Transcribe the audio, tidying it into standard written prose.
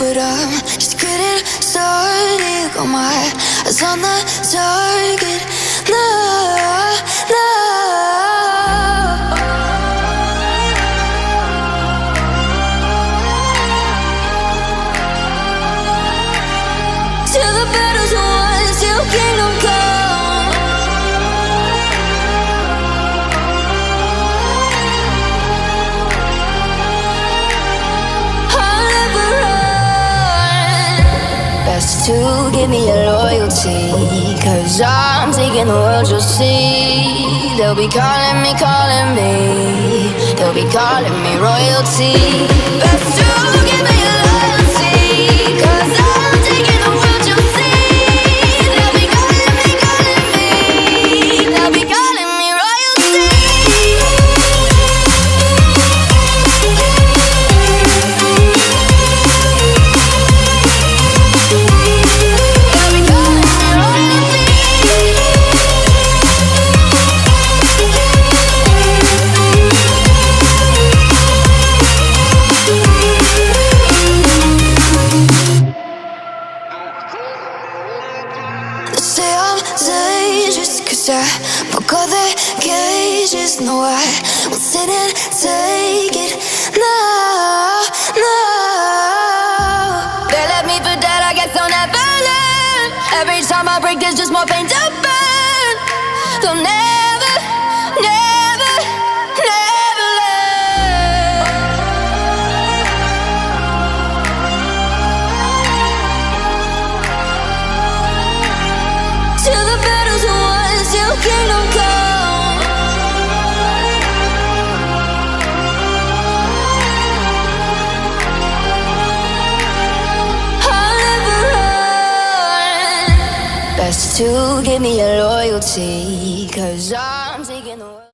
but I'm just getting started. Got my eyes on the target. No, no. Till the battle's won, till kingdom come. I'll never run. Best to give me your loyalty, 'cause I'm taking the world, you'll see. They'll be calling me, they'll be calling me royalty. Best to give me your loyalty, 'cause I'm taking the world, you'll see. They'll be calling me, they'll be calling me royalty. They'll be calling me royalty. They say I'm dangerous 'cause I broke all the cages. No, I won't sit and take it. No, no. They left me for dead, I guess I'll never learn. Every time I break, there's just more pain to burn. They'll never, never, never learn. Till the battle's won, till kingdom come. I'll never run. Best to give me your loyalty, 'cause I